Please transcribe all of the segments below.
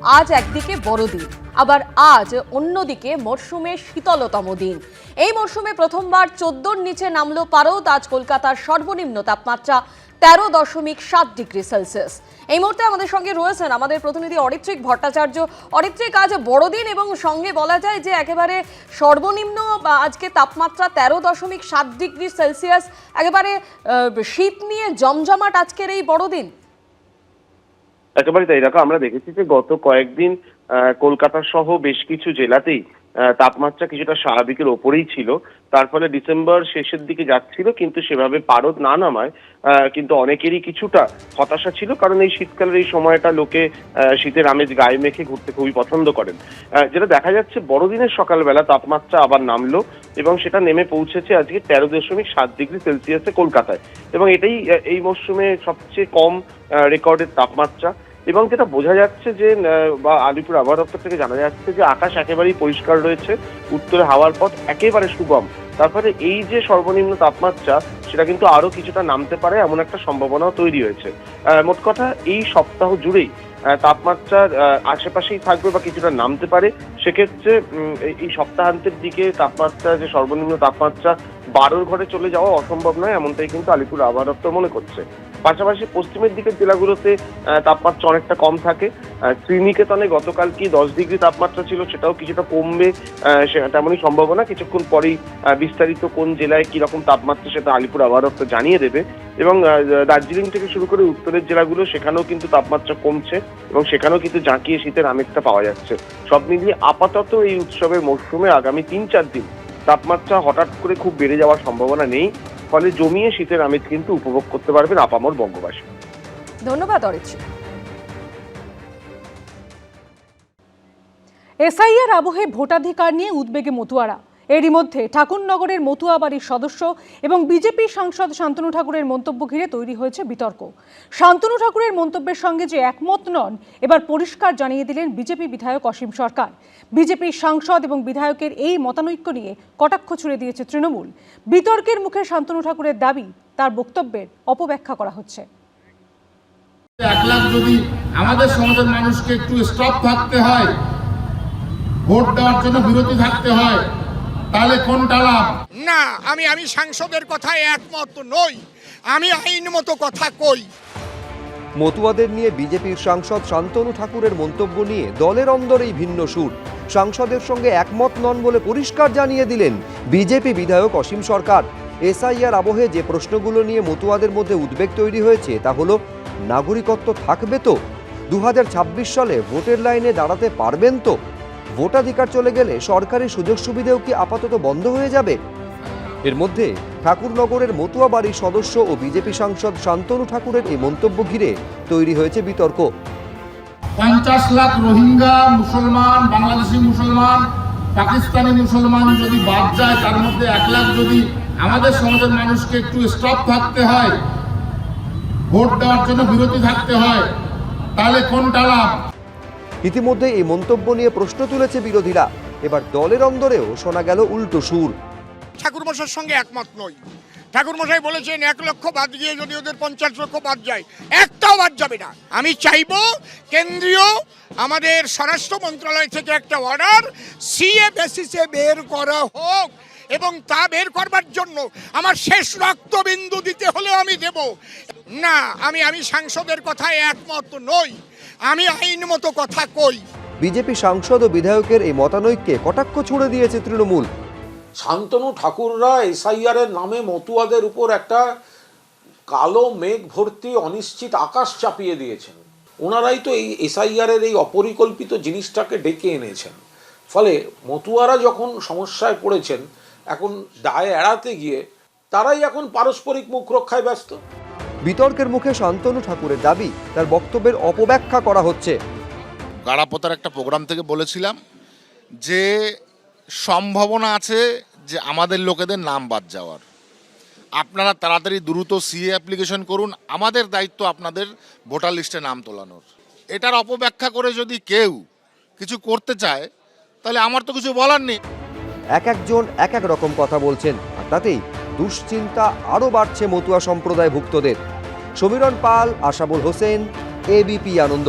আজ একদিকে বড়দিন, আবার আজ অন্যদিকে মরশুমের শীতলতম দিন। এই মরশুমে প্রথমবার 14-র নিচে নামলো পারদ। আজ কলকাতার সর্বনিম্ন তাপমাত্রা 13.7 ডিগ্রি সেলসিয়াস। এই মুহূর্তে আমাদের সঙ্গে রয়েছেন আমাদের প্রতিনিধি অরিত্রিক ভট্টাচার্য। অরিত্রিক, আজ বড়দিন এবং সঙ্গে বলা যায় যে একেবারে সর্বনিম্ন আজকে তাপমাত্রা 13.7 ডিগ্রি সেলসিয়াস। একেবারে শীত নিয়ে জমজমাট আজকের এই বড়দিন। একেবারে তাই। দেখো, আমরা দেখেছি যে গত কয়েকদিন কলকাতা সহ বেশ কিছু জেলাতেই তাপমাত্রা কিছুটা স্বাভাবিকের ওপরেই ছিল। তার ফলে ডিসেম্বর শেষের দিকে যাচ্ছিল, কিন্তু সেভাবে পারদ না নামায় কিন্তু অনেকেরই কিছুটা হতাশা ছিল, কারণ এই শীতকালের এই সময়টা লোকে শীতের আমেজ গায়ে মেখে ঘুরতে খুবই পছন্দ করেন। যেটা দেখা যাচ্ছে, বড়দিনের সকালবেলা তাপমাত্রা আবার নামলো এবং সেটা নেমে পৌঁছেছে আজকে 13.7 ডিগ্রি সেলসিয়াসে কলকাতায়, এবং এটাই এই মরশুমে সবচেয়ে কম রেকর্ডের তাপমাত্রা। এবং যেটা বোঝা যাচ্ছে যে বা আলিপুর আবহাওয়া দপ্তর থেকে জানা যাচ্ছে যে আকাশ একেবারেই পরিষ্কার রয়েছে, উত্তরে হাওয়ার পথ একেবারে সুগম। তারপরে এই যে সর্বনিম্ন তাপমাত্রা, সেটা কিন্তু আরো কিছুটা নামতে পারে এমন একটা সম্ভাবনাও তৈরি হয়েছে। মোট কথা, এই সপ্তাহ জুড়েই তাপমাত্রার আশেপাশেই থাকবে বা কিছুটা নামতে পারে। সেক্ষেত্রে এই সপ্তাহান্তের দিকে তাপমাত্রা, যে সর্বনিম্ন তাপমাত্রা 12-র ঘরে চলে যাওয়া অসম্ভব নয়, এমনটাই কিন্তু আলিপুর আবহাওয়া দপ্তর মনে করছে। পাশাপাশি পশ্চিমের দিকের জেলাগুলোতে তাপমাত্রা অনেকটা কম থাকে। শ্রীনিকেতনে গতকাল কি 10 ডিগ্রি তাপমাত্রা ছিল, সেটাও কিছুটা কমবে তেমনই সম্ভাবনা। কিছুক্ষণ পরেই বিস্তারিত কোন জেলায় কিরকম তাপমাত্রা সেটা আলিপুর আবহাওয়া দপ্তর জানিয়ে দেবে। এবং দার্জিলিং থেকে শুরু করে উত্তরের জেলাগুলো, সেখানেও কিন্তু তাপমাত্রা কমছে এবং সেখানেও কিন্তু জাঁকিয়ে শীতের আমেজটা পাওয়া যাচ্ছে। সব মিলিয়ে আপাতত এই উৎসবের মরশুমে আগামী 3-4 দিন তাপমাত্রা হঠাৎ করে খুব বেড়ে যাওয়ার সম্ভাবনা নেই। ফলে জমিয়ে শীতের আমেজ কিন্তু উপভোগ করতে পারবেন আপামর বঙ্গবাসী। ধন্যবাদ অরিত্রিক। এসআইআর আবহে ভোটাধিকার নিয়ে উদ্বেগে মতুয়ারা। এরই মধ্যে ঠাকুরনগরের মতুয়া বাড়ির সদস্য এবং বিজেপি সাংসদ শান্তনু ঠাকুরের মন্তব্য ঘিরে তৈরি হয়েছে বিতর্ক। শান্তনু ঠাকুরের মন্তব্যের সঙ্গে যে একমত নন, এবার পরিষ্কার জানিয়ে দিলেন বিজেপি বিধায়ক অসীম সরকার। বিজেপির সাংসদ এবং বিধায়কের এই মতানৈক্য নিয়ে কটাক্ষ ছুড়ে দিয়েছে তৃণমূল। বিতর্কের মুখে শান্তনু ঠাকুরের দাবি, তার বক্তব্যের অপব্যাখ্যা করা হচ্ছে। 1 লাখ যদি আমাদের সমাজের মানুষকে একটু স্টপ থাকতে হয়, ভোট দেওয়ার জন্য বিরতি থাকতে হয়, তাহলে কোনটা লাভ? না, আমি সাংসদের কথায় একমত নই। আমি আইনমত কথা কই। মতুয়াদের নিয়ে বিজেপির সাংসদ শান্তনু ঠাকুরের মন্তব্য নিয়ে দলের অন্দরেই ভিন্ন সুর। সাংসদের সঙ্গে একমত নন বলে পরিষ্কার জানিয়ে দিলেন বিজেপি বিধায়ক অসীম সরকার। এসআইআর আবহে যে প্রশ্নগুলো নিয়ে মতুয়াদের মধ্যে উদ্বেগ তৈরি হয়েছে, তা হলো নাগরিকত্ব থাকবে তো? 2026 সালে ভোটের লাইনে দাঁড়াতে পারবেন তো? ভোটাধিকার চলে গেলে সরকারি সুযোগ সুবিধাও কি আপাতত বন্ধ হয়ে যাবে? এর মধ্যে ঠাকুরনগরের মতুয়া বাড়ির সদস্য ও বিজেপি সাংসদ শান্তনু ঠাকুরের এই মন্তব্য ঘিরে তৈরি হয়েছে বিতর্ক। 50 লাখ রোহিঙ্গা মুসলমান, বাংলাদেশি মুসলমান, পাকিস্তানি মুসলমান যদি বাদ যায়, তার মধ্যে 1 লাখ যদি আমাদের সমাজের মানুষকে একটু স্টপ থাকতে হয়, ভোট দেওয়ার জন্য বিরতি থাকতে হয়, তাহলে কোনটা লাভ? ইতিমধ্যে এই মন্তব্য নিয়ে প্রশ্ন তুলেছে বিরোধীরা। এবার দলের অন্দরেও শোনা গেল উল্টো সুর। ঠাকুরমশাইয়ের সঙ্গে একমত নই। ঠাকুরমশাই বলেছেন 1 লক্ষ বাদ গিয়ে যদি ওদের 50 লক্ষ বাদ যায়, একটাও বাদ যাবে না। আমি চাইবো কেন্দ্রীয় আমাদের স্বরাষ্ট্র মন্ত্রণালয় থেকে একটা অর্ডার সিএ বেসিসে বের করা হোক, এবং তা বের করবার জন্য আমার শেষ রক্তবিন্দু দিতে হলেও আমি দেব। না, আমি সাংসদের কথায় একমত নই। আমি আইনমত কথা কই। বিজেপি সাংসদ ও বিধায়কের এই মতানৈক্যে কটাক্ষ ছুড়ে দিয়েছে তৃণমূল। শান্তনু ঠাকুররা এসআইআর এর নামে মতুয়াদের উপর একটা কালো মেঘ ভর্তি অনিশ্চিত আকাশ চাপিয়ে দিয়েছেন। ওনারাই তো এই এসআইআর এর এই অপরিকল্পিত জিনিসটাকে ডেকে এনেছেন। ফলে মতুয়ারা যখন সমস্যায় পড়েছেন, এখন দায় এড়াতে গিয়ে তারাই এখন পারস্পরিক মুখ রক্ষায় ব্যস্ত। বিতর্কের মুখে শান্তনু ঠাকুরের দাবি, তার বক্তব্যের অপব্যাখ্যা করা হচ্ছে। গাড়াপোতার একটা প্রোগ্রাম থেকে বলেছিলাম যে সম্ভাবনা আছে যে আমাদের লোকেদের নাম বাদ যাওয়ার। আপনারা তাড়াতাড়ি দ্রুত সিএ অ্যাপ্লিকেশন করুন, আমাদের দায়িত্ব আপনাদের ভোটার লিস্টে নাম তোলানোর। এটার অপব্যাখ্যা করে যদি কেউ কিছু করতে চায়, তাহলে আমার তো কিছু বলার নেই। এক একজন এক এক রকম কথা বলছেন, আর তাতেই দুশ্চিন্তা আরও বাড়ছে মতুয়া সম্প্রদায় ভুক্তদের। সমীরণ পাল, আশাবুল হোসেন, এবিপি আনন্দ।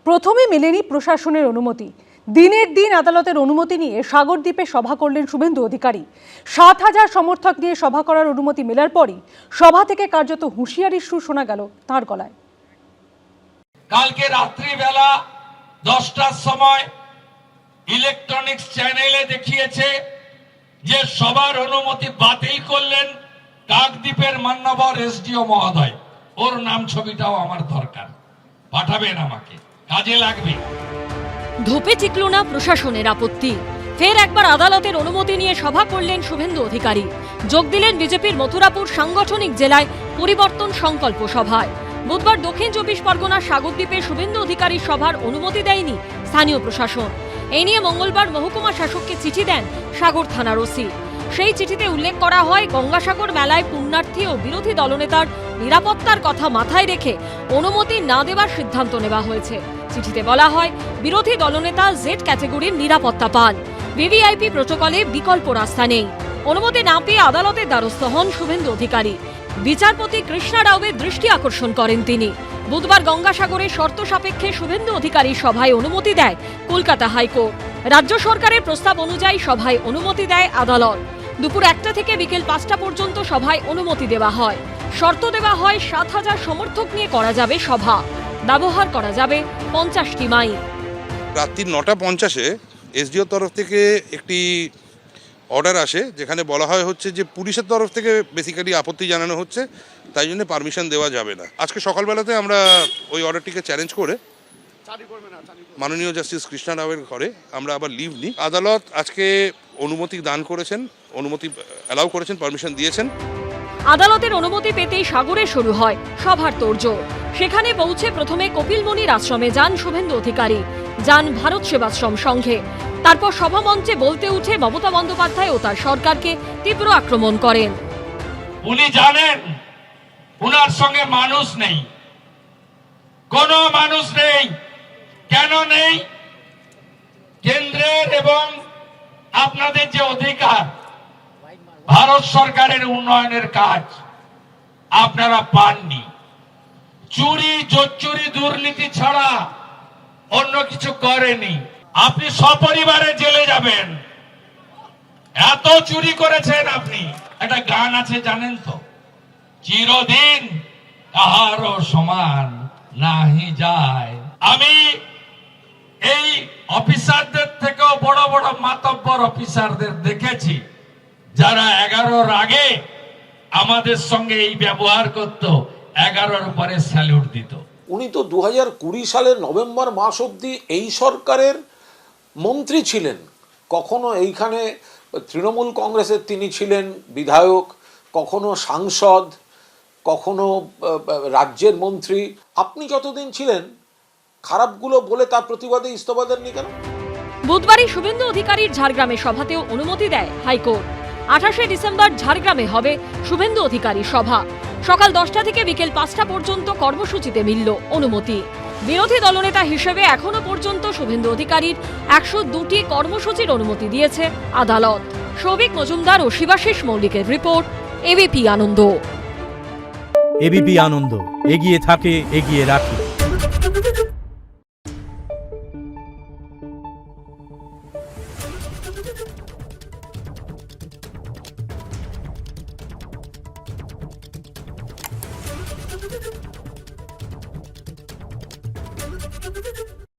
প্রথমে মেলেনি প্রশাসনের অনুমতি। দিনের দিন আদালতের অনুমতি নিয়ে সাগরদ্বীপে সভা করলেন শুভেন্দু অধিকারী। 7,000 সমর্থক নিয়ে সভা করার অনুমতি মেলার পরই সভা থেকে কার্যত হুঁশিয়ারির সুর শোনা গেল তাঁর গলায়। কালকে রাত্রিবেলা 10টার সময় ইলেকট্রনিক্স চ্যানেলে দেখিয়েছে যে সবার অনুমতি বাতিল করলেন কাকদ্বীপের মান্যবর এসডিও মহোদয়। ওর নাম ছবিটাও আমার দরকার, পাঠাবেন আমাকে, কাজে লাগবে। ধোপে টিকল না প্রশাসনের আপত্তি। ফের একবার আদালতের অনুমতি নিয়ে সভা করলেন শুভেন্দু অধিকারী। যোগ দিলেন বিজেপির মথুরাপুর সাংগঠনিক জেলায় পরিবর্তন সংকল্প সভায়। বুধবার দক্ষিণ 24 পরগনার সাগরদ্বীপে শুভেন্দু অধিকারীর সভার অনুমতি দেয়নি স্থানীয় প্রশাসন। এই নিয়ে মঙ্গলবার মহকুমা শাসককে চিঠি দেন সাগর থানার ওসি। সেই চিঠিতে উল্লেখ করা হয়, গঙ্গাসাগর মেলায় পুণ্যার্থী ও বিরোধী দলনেতার নিরাপত্তার কথা মাথায় রেখে অনুমতি না দেওয়ার সিদ্ধান্ত নেওয়া হয়েছে। চিঠিতে বলা হয়, বিরোধী দলনেতা জেড ক্যাটেগরির নিরাপত্তা পান, ভিভিআইপি প্রোটোকলে বিকল্প রাস্তা নেই। অনুমতি না পেয়ে আদালতের দ্বারস্থ হন শুভেন্দু অধিকারী। বিচারপতি কৃষ্ণা রাওয়ের দৃষ্টি আকর্ষণ করেন তিনি। বুধবার গঙ্গাসাগরে শর্ত সাপেক্ষে শুভেন্দু অধিকারীর সভায় অনুমতি দেয় কলকাতা হাইকোর্ট। রাজ্য সরকারের প্রস্তাব অনুযায়ী সভায় অনুমতি দেয় আদালত। দুপুর 1টা থেকে বিকেল 5টা পর্যন্ত সভায় অনুমতি দেওয়া হয়। শর্ত দেওয়া হয় 7,000 সমর্থক নিয়ে করা যাবে সভা, ব্যবহার করা যাবে 50টি মাইক। রাত্রি 9:50-এ এসডিওর তরফ থেকে একটি অর্ডার আসে, যেখানে বলা হয় হচ্ছে যে পুলিশের তরফ থেকে বেসিক্যালি আপত্তি জানানো হচ্ছে, তাই জন্য পারমিশন দেওয়া যাবে না। আজকে সকালবেলাতে আমরা ওই অর্ডারটিকে চ্যালেঞ্জ করে মাননীয় জাস্টিস কৃষ্ণা রাওয়ের ঘরে আমরা আবার লিভ নিই। আদালত আজকে অনুমতি দান করেছেন, অনুমতি অ্যালাউ করেছেন, পারমিশন দিয়েছেন। আদালতের অনুমতি পেতেই সাগরে শুরু হয় সভার তোড়জোড়। সেখানে পৌঁছে প্রথমে কপিলমুনির আশ্রমে যান শুভেন্দু অধিকারী, যান ভারত সেবাশ্রম সংঘে। তারপর সভামঞ্চে বলতে উঠে মমতা বন্দ্যোপাধ্যায় ও তার সরকারকে তীব্র আক্রমণ করেন। উনি জানেন উনার সঙ্গে মানুষ নেই, কোনো মানুষ নেই। কেন নেই? কেন্দ্রের এবং আপনাদের যে অধিকার, ভারত সরকারের উন্নয়নের কাজ আপনারা পাননি। চুরি, জোচ্চুরি, দুর্নীতি ছাড়া অন্য কিছু করেনি। আপনি সপরিবারে জেলে যাবেন, এত চুরি করেছেন আপনি। একটা গান আছে জানেন তো, চিরদিন কাহারও সমান নাহি যায়। আমি এই অফিসারদের থেকেও বড় বড় মাতব্বর অফিসারদের দেখেছি যারা 11-র আগে আমাদের সঙ্গে এই ব্যবহার করত, 11-র পরে স্যালুট দিত। উনি তো 2020 সালের নভেম্বর মাস অবধি এই সরকারের মন্ত্রী ছিলেন। কখনো এইখানে তৃণমূল কংগ্রেসের তিনি ছিলেন বিধায়ক, কখনো সাংসদ, কখনো রাজ্যের মন্ত্রী। আপনি যতদিন ছিলেন খারাপগুলো বলে তার প্রতিবাদে ইস্তফা দেননি কেন? বুধবারই শুভেন্দু অধিকারীর ঝাড়গ্রামে সভাতেও অনুমতি দেয় হাইকোর্ট। 28শে ডিসেম্বর ঝাড়গ্রামে হবে শুভেন্দু অধিকারীর সভা। সকাল 10টা থেকে বিকেল 5টা পর্যন্ত কর্মসূচিতে মিলল অনুমতি। বিরোধী দলনেতা হিসেবে এখনো পর্যন্ত শুভেন্দু অধিকারীর 102টি কর্মসূচির অনুমতি দিয়েছে আদালত। সৌভিক মজুমদার ও শিবাশিস মৌলিকের রিপোর্ট, এবিপি আনন্দ। এবিপি আনন্দ, এগিয়ে থাকে, এগিয়ে রাখে।